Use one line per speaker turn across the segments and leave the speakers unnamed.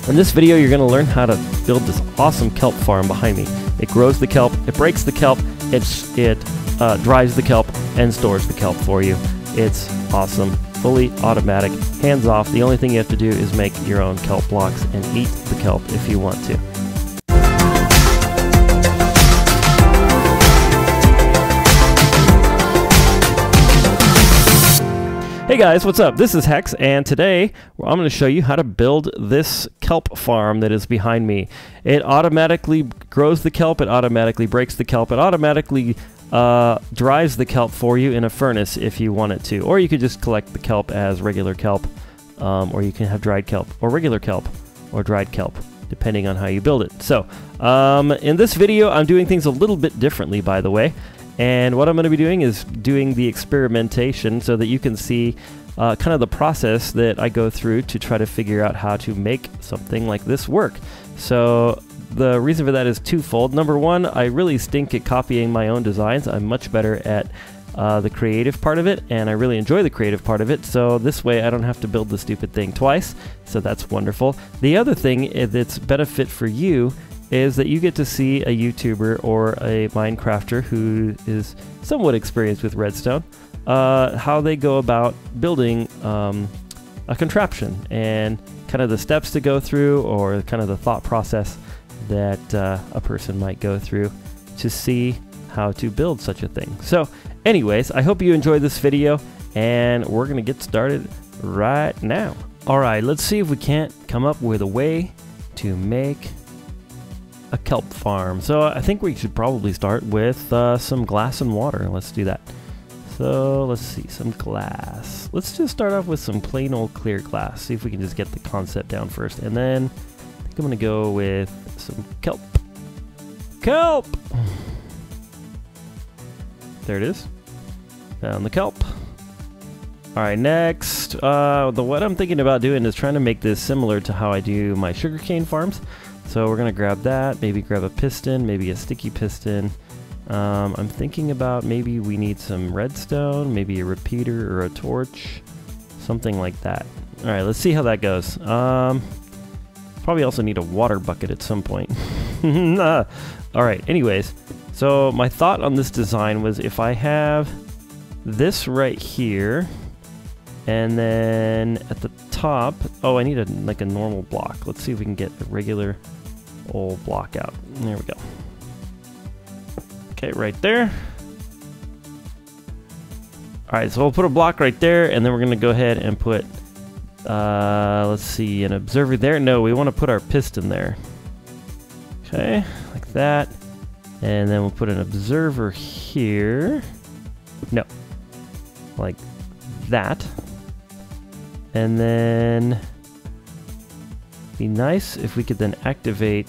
In this video, you're going to learn how to build this awesome kelp farm behind me. It grows the kelp, it breaks the kelp, it dries the kelp, and stores the kelp for you. It's awesome, fully automatic, hands off. The only thing you have to do is make your own kelp blocks and eat the kelp if you want to. Hey guys, what's up? This is Hex, and today I'm going to show you how to build this kelp farm that is behind me. It automatically grows the kelp, it automatically breaks the kelp, it automatically dries the kelp for you in a furnace if you want it to. Or you could just collect the kelp as regular kelp, or you can have dried kelp, or regular kelp, or dried kelp, depending on how you build it. So, in this video I'm doing things a little bit differently, by the way. And what I'm going to be doing is doing the experimentation so that you can see kind of the process that I go through to try to figure out how to make something like this work. So the reason for that is twofold. Number one, I really stink at copying my own designs. I'm much better at the creative part of it, and I really enjoy the creative part of it. So this way I don't have to build the stupid thing twice. So that's wonderful. The other thing that's benefit for you is that you get to see a YouTuber or a Minecrafter who is somewhat experienced with redstone, how they go about building a contraption and kind of the steps to go through, or kind of the thought process that a person might go through to see how to build such a thing. So anyways, I hope you enjoyed this video, and we're gonna get started right now. Alright, let's see if we can't come up with a way to make a kelp farm. So I think we should probably start with some glass and water. Let's do that. So let's see, some glass. Let's just start off with some plain old clear glass. See if we can just get the concept down first. And then I think I'm gonna go with some kelp. Kelp! There it is. Found the kelp. Alright, next, what I'm thinking about doing is trying to make this similar to how I do my sugarcane farms. So we're gonna grab that, maybe grab a piston, maybe a sticky piston. I'm thinking about maybe we need some redstone, maybe a repeater or a torch, something like that. All right, let's see how that goes. Probably also need a water bucket at some point. All right, anyways, so my thought on this design was if I have this right here, and then at the top, oh, I need like a normal block. Let's see if we can get a regular old block out. There we go. Okay, right there. Alright, so we'll put a block right there, and then we're going to go ahead and put, let's see, an observer there. No, we want to put our piston there. Okay, like that. And then we'll put an observer here. No, like that. And then be nice if we could then activate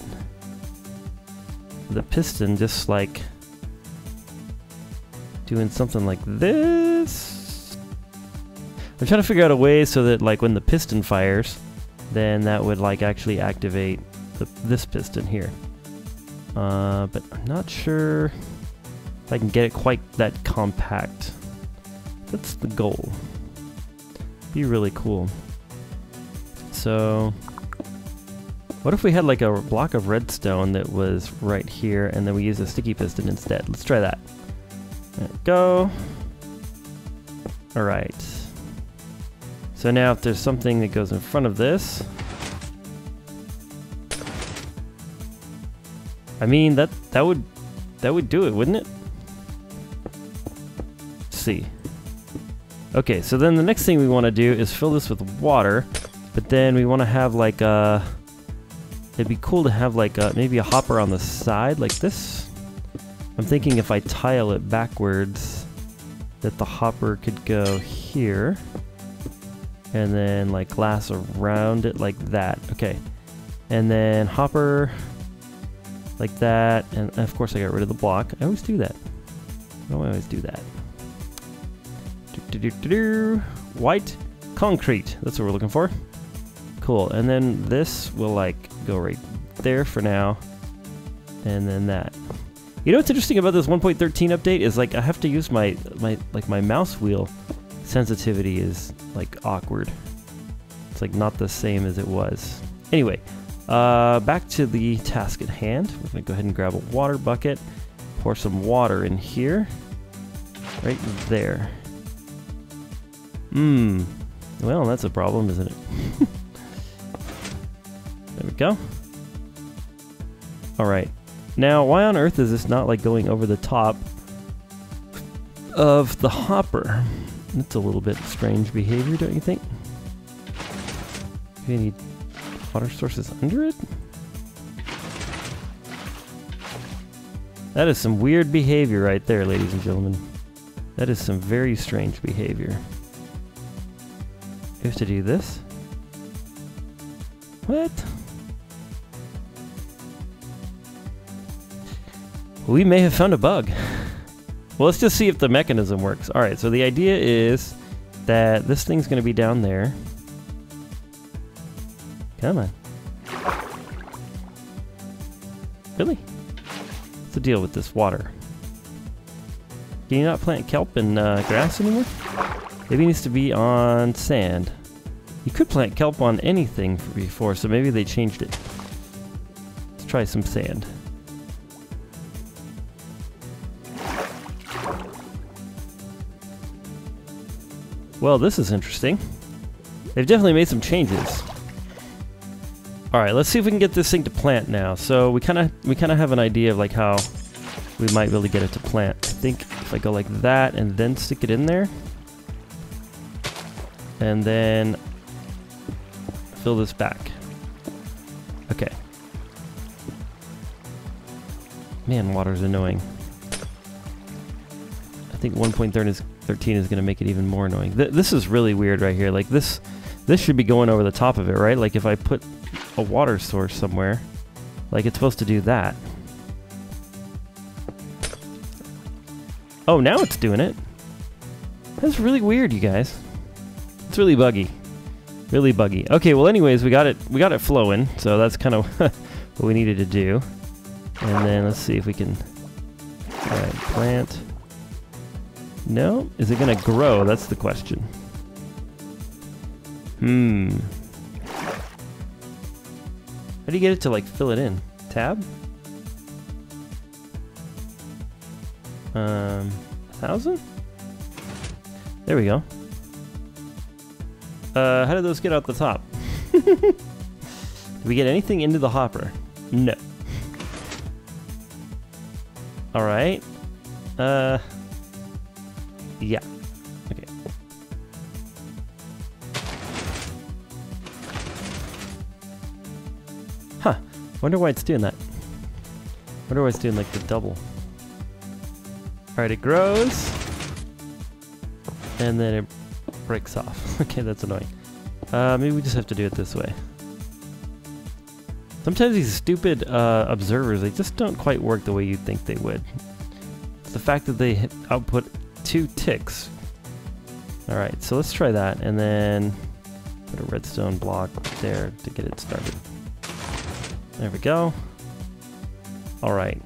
the piston just like doing something like this. I'm trying to figure out a way so that like when the piston fires, then that would like actually activate this piston here. But I'm not sure if I can get it quite that compact. That's the goal. Be really cool. So what if we had like a block of redstone that was right here, and then we use a sticky piston instead? Let's try that. There we go. Alright. So now if there's something that goes in front of this, I mean that would do it, wouldn't it? Let's see. Okay, so then the next thing we want to do is fill this with water, but then we want to have like a, it'd be cool to have like maybe a hopper on the side like this. I'm thinking if I tile it backwards that the hopper could go here, and then like glass around it like that. Okay, and then hopper like that, and of course I got rid of the block. I always do that. Why do I always do that? White concrete, that's what we're looking for. Cool, and then this will like go right there for now, and then that. You know what's interesting about this 1.13 update is like I have to use my mouse wheel sensitivity is like awkward. It's like not the same as it was. Anyway, Back to the task at hand. We're going to go ahead and grab a water bucket, pour some water in here, right there. Well, that's a problem, isn't it? There we go. Alright. Now, why on earth is this not like going over the top of the hopper? That's a little bit strange behavior, don't you think? Do you need water sources under it? That is some weird behavior right there, ladies and gentlemen. That is some very strange behavior. You have to do this? What? We may have found a bug. Well, let's just see if the mechanism works. Alright, so the idea is that this thing's going to be down there. Come on. Really? What's the deal with this water? Can you not plant kelp and grass anymore? Maybe it needs to be on sand. You could plant kelp on anything before, so maybe they changed it. Let's try some sand. Well, this is interesting. They've definitely made some changes. Alright, let's see if we can get this thing to plant now. So we kinda have an idea of like how we might be able to get it to plant. I think if I go like that and then stick it in there. And then fill this back. Okay. Man, water's annoying. I think 1.13 is going to make it even more annoying. This is really weird right here. Like this should be going over the top of it, right? Like if I put a water source somewhere, like it's supposed to do that. Oh, now it's doing it. That's really weird, you guys. It's really buggy. Really buggy. Okay, well anyways, we got it flowing, so that's kind of what we needed to do. And then let's see if we can plant. No? Is it gonna grow? That's the question. How do you get it to like fill it in? Tab? 1,000? There we go. How did those get out the top? Did we get anything into the hopper? No. Alright. Yeah. Okay. Huh. Wonder why it's doing that. Wonder why it's doing like the double. Alright, it grows. And then it breaks off. Okay, that's annoying. Maybe we just have to do it this way. Sometimes these stupid observers, they just don't quite work the way you'd think they would. It's the fact that they output 2 ticks. Alright, so let's try that, and then put a redstone block there to get it started. There we go. Alright.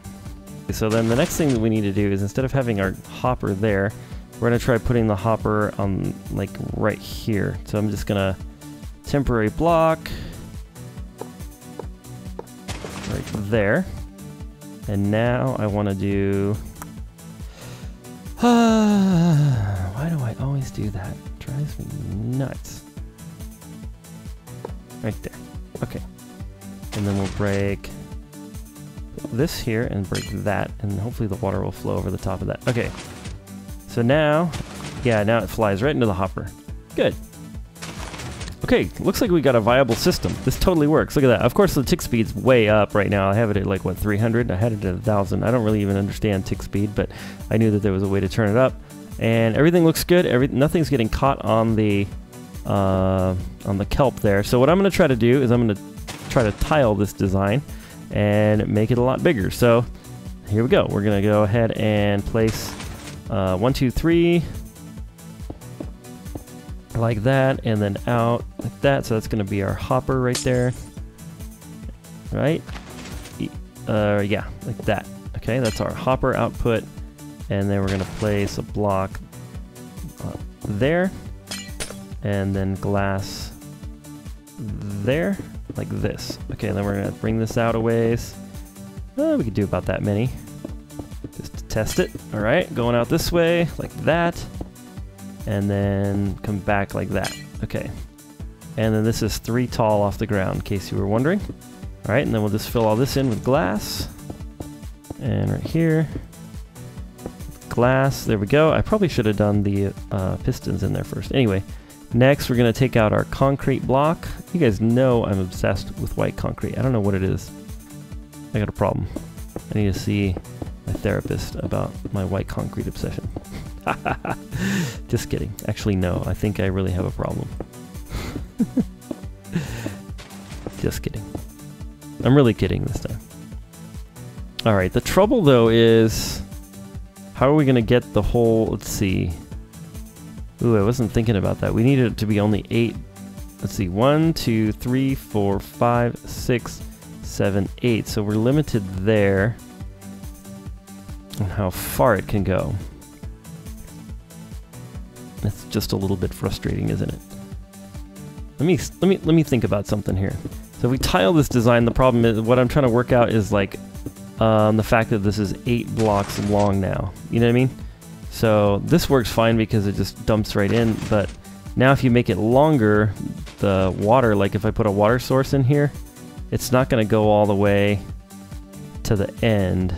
So then the next thing that we need to do is, instead of having our hopper there, we're going to try putting the hopper on, like, right here. So I'm just going to temporary block right there. And now I want to do... why do I always do that? It drives me nuts. Right there. Okay. And then we'll break this here and break that, and hopefully the water will flow over the top of that. Okay. So now, yeah, now it flies right into the hopper. Good. Okay, looks like we got a viable system. This totally works. Look at that. Of course, the tick speed's way up right now. I have it at like, what, 300? I had it at 1,000. I don't really even understand tick speed, but I knew that there was a way to turn it up. And everything looks good. Nothing's getting caught on the kelp there. So what I'm going to try to do is I'm going to try to tile this design and make it a lot bigger. So here we go. We're going to go ahead and place 1, 2, 3 like that, and then out like that. So that's going to be our hopper right there, right? Yeah, like that. Okay, that's our hopper output, and then we're going to place a block there, and then glass there, like this. Okay, then we're gonna bring this out a ways. We could do about that many. Just to test it. All right, going out this way, like that. And then come back like that. Okay. And then this is 3 tall off the ground, in case you were wondering. All right, and then we'll just fill all this in with glass. And right here, glass, there we go. I probably should have done the pistons in there first. Anyway, next we're gonna take out our concrete block. You guys know I'm obsessed with white concrete. I don't know what it is. I got a problem. I need to see my therapist about my white concrete obsession. Just kidding. Actually, no, I think I really have a problem. Just kidding. I'm really kidding this time. Alright, the trouble though is, how are we going to get the whole, let's see. Ooh, I wasn't thinking about that. We need it to be only 8. Let's see, 1, 2, 3, 4, 5, 6, 7, 8. So we're limited there on how far it can go. That's just a little bit frustrating, isn't it? Let me think about something here. So if we tile this design, the problem is, what I'm trying to work out is like the fact that this is 8 blocks long now. You know what I mean? So this works fine because it just dumps right in, but now if you make it longer, the water, like if I put a water source in here, it's not going to go all the way to the end.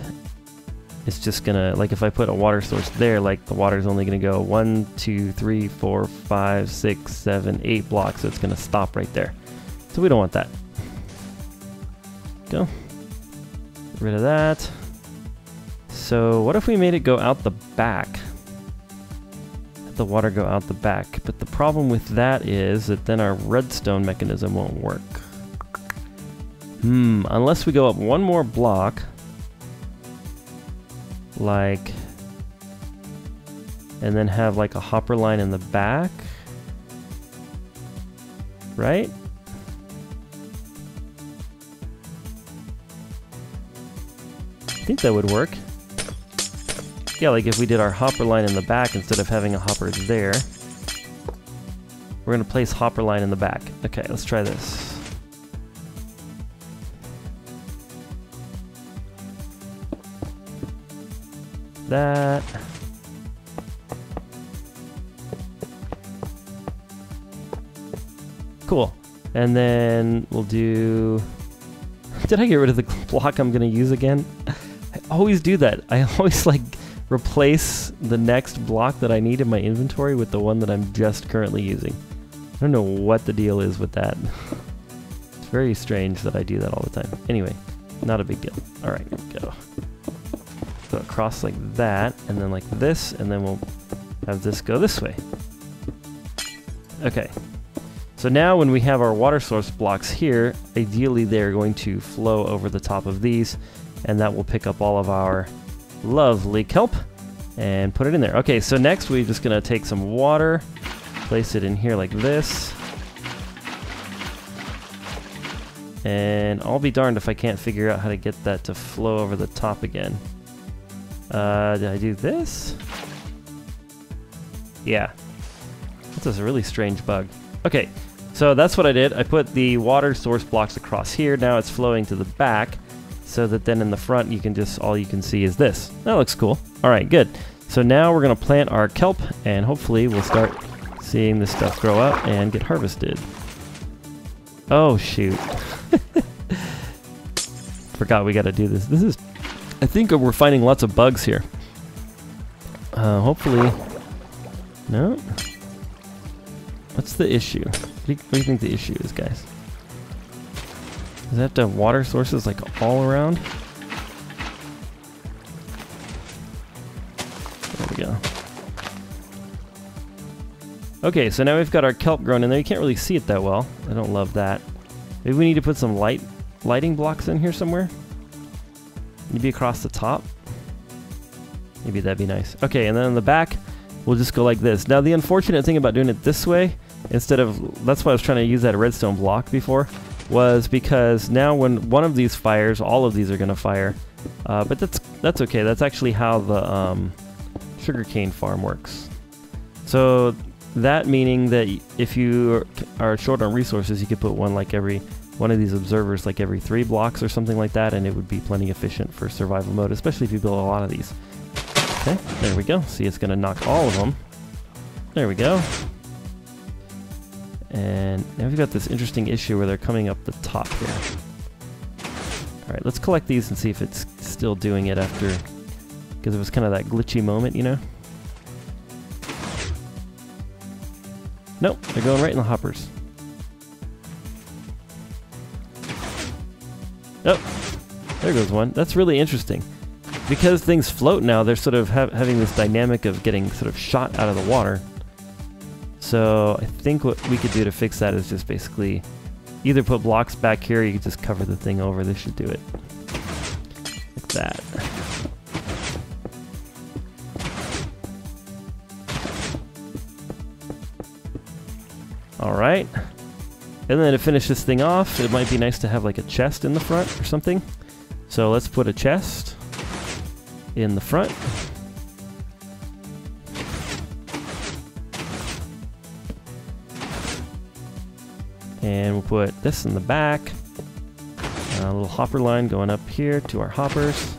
It's just gonna, like if I put a water source there, like the water's only gonna go 1, 2, 3, 4, 5, 6, 7, 8 blocks, so it's gonna stop right there. So we don't want that. Go. Get rid of that. So what if we made it go out the back? Let the water go out the back. But the problem with that is that then our redstone mechanism won't work. Unless we go up one more block. Like, and then have like a hopper line in the back, right? I think that would work. Yeah, like if we did our hopper line in the back instead of having a hopper there. We're gonna place hopper line in the back. Okay, let's try this. That. Cool. And then we'll do... Did I get rid of the block I'm going to use again? I always do that. I always like replace the next block that I need in my inventory with the one that I'm just currently using. I don't know what the deal is with that. It's very strange that I do that all the time. Anyway, not a big deal. Alright, here we go. So across like that, and then like this, and then we'll have this go this way. Okay. So now when we have our water source blocks here, ideally they're going to flow over the top of these, and that will pick up all of our lovely kelp and put it in there. Okay, so next we're just going to take some water, place it in here like this. And I'll be darned if I can't figure out how to get that to flow over the top again. Did I do this? Yeah. That's a really strange bug. Okay, so that's what I did. I put the water source blocks across here. Now it's flowing to the back, so that then in the front you can just, all you can see is this. That looks cool. All right, good. So now we're gonna plant our kelp, and hopefully we'll start seeing this stuff grow up and get harvested. Oh shoot. Forgot we gotta do this. This is, I think we're finding lots of bugs here. Hopefully, no? What's the issue? What do you think the issue is, guys? Does it have to have water sources like all around? There we go. Okay, so now we've got our kelp grown in there. You can't really see it that well. I don't love that. Maybe we need to put some lighting blocks in here somewhere. Maybe across the top. Maybe that'd be nice. Okay, and then in the back, we'll just go like this. Now the unfortunate thing about doing it this way, instead of, that's why I was trying to use that redstone block before, was because now when one of these fires, all of these are going to fire. But that's okay. That's actually how the sugarcane farm works. So that meaning that if you are short on resources, you could put one like every one of these observers like every 3 blocks or something like that, and it would be plenty efficient for survival mode, especially if you build a lot of these. Okay, there we go. See, it's going to knock all of them. There we go. And now we've got this interesting issue where they're coming up the top here. Alright, let's collect these and see if it's still doing it after, because it was kind of that glitchy moment, you know? Nope, they're going right in the hoppers. Oh, there goes one. That's really interesting. Because things float now, they're sort of having this dynamic of getting sort of shot out of the water. So I think what we could do to fix that is just basically either put blocks back here, or you could just cover the thing over. This should do it. Like that. Alright. And then to finish this thing off, it might be nice to have like a chest in the front or something. So let's put a chest in the front. And we'll put this in the back. A little hopper line going up here to our hoppers.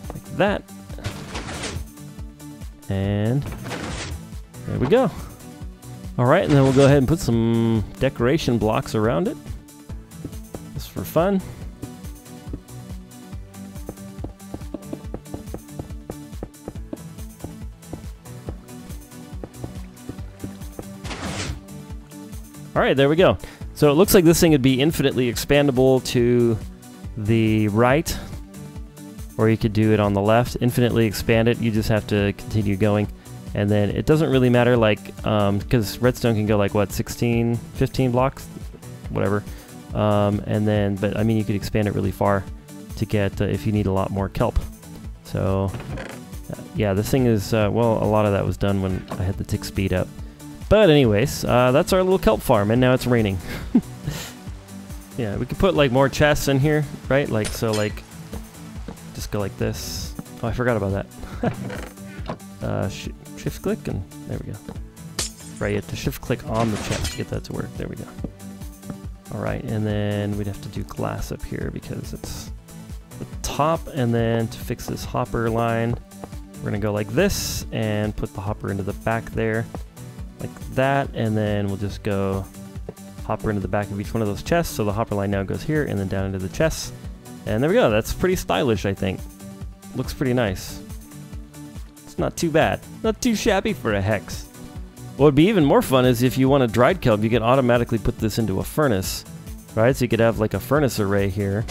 Like that. And there we go. Alright, and then we'll go ahead and put some decoration blocks around it. Just for fun. Alright, there we go. So it looks like this thing would be infinitely expandable to the right, or you could do it on the left. Infinitely expand it, you just have to continue going. And then it doesn't really matter, like, because redstone can go like, what, 16, 15 blocks? Whatever. And then, but I mean, you could expand it really far to get, if you need a lot more kelp. So, yeah, this thing is, well, a lot of that was done when I had the tick speed up. But anyways, that's our little kelp farm, and now it's raining. Yeah, we could put like more chests in here, right? Like, so like, just go like this. Oh, I forgot about that. Shift click, and there we go. Right, you have to shift click on the chest to get that to work. There we go. Alright, and then we'd have to do glass up here because it's the top, and then to fix this hopper line, we're gonna go like this and put the hopper into the back there. Like that, and then we'll just go hopper into the back of each one of those chests, so the hopper line now goes here and then down into the chests. And there we go. That's pretty stylish, I think. Looks pretty nice. It's not too bad. Not too shabby for a hex. What would be even more fun is if you want a dried kelp, you could automatically put this into a furnace, right? So you could have like a furnace array here,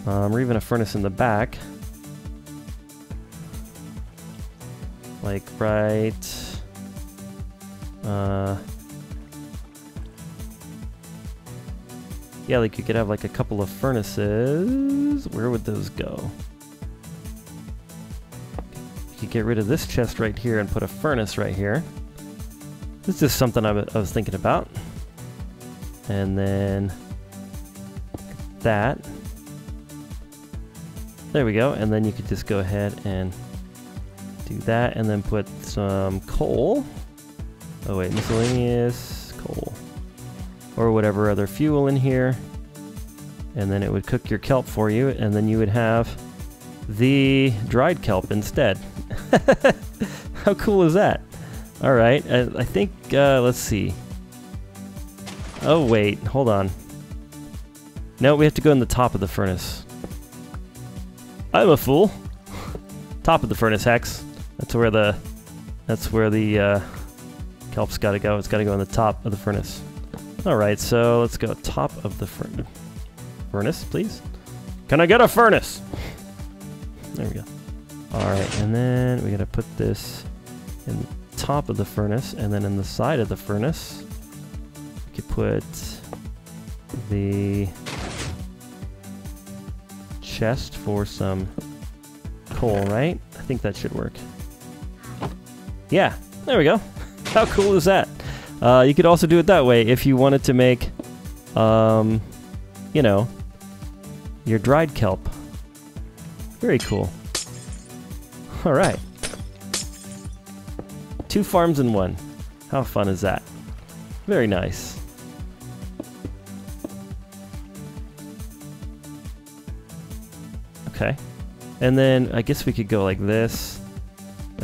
or even a furnace in the back. Like right... yeah, like you could have like a couple of furnaces. Where would those go? You could get rid of this chest right here and put a furnace right here. This is just something I was thinking about. And then that. There we go. And then you could just go ahead and do that, and then put some coal. Oh wait, miscellaneous coal. Or whatever other fuel in here. And then it would cook your kelp for you, and then you would have the dried kelp instead. How cool is that? Alright, I think, let's see. Oh wait, hold on. No, we have to go in the top of the furnace. I'm a fool. Top of the furnace, Hex. That's where the kelp's gotta go. It's gotta go in the top of the furnace. Alright, so let's go top of the furnace, please. Can I get a furnace? There we go. Alright, and then we gotta put this in the top of the furnace, and then in the side of the furnace, we could put the chest for some coal, right? I think that should work. Yeah, there we go. How cool is that? You could also do it that way if you wanted to make, you know, your dried kelp. Very cool. Alright. 2 farms in 1. How fun is that? Very nice. Okay. And then I guess we could go like this.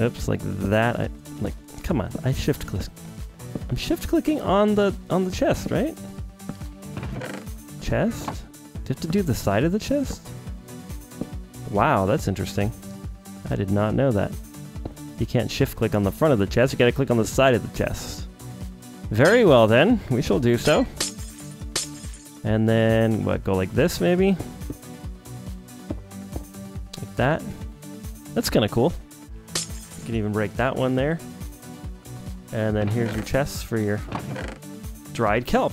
Oops, like that. Like, come on, I shift click. I'm shift clicking on the chest, right? Chest? Do you have to do the side of the chest? Wow, that's interesting. I did not know that. You can't shift click on the front of the chest, you gotta click on the side of the chest. Very well then, we shall do so. And then, what, go like this maybe? Like that. That's kinda cool. You can even break that one there. And then here's your chest for your dried kelp.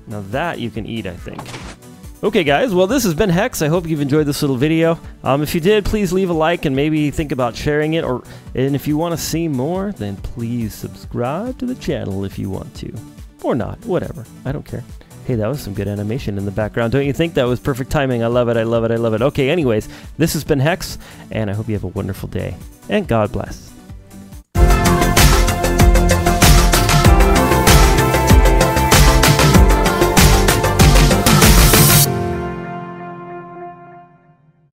Now that you can eat, I think. Okay guys, well this has been Hex. I hope you've enjoyed this little video. If you did, please leave a like and maybe think about sharing it. And if you want to see more, then please subscribe to the channel if you want to. Or not, whatever. I don't care. Hey, that was some good animation in the background. Don't you think? That was perfect timing. I love it, I love it, I love it. Okay, anyways, this has been Hex, and I hope you have a wonderful day. And God bless.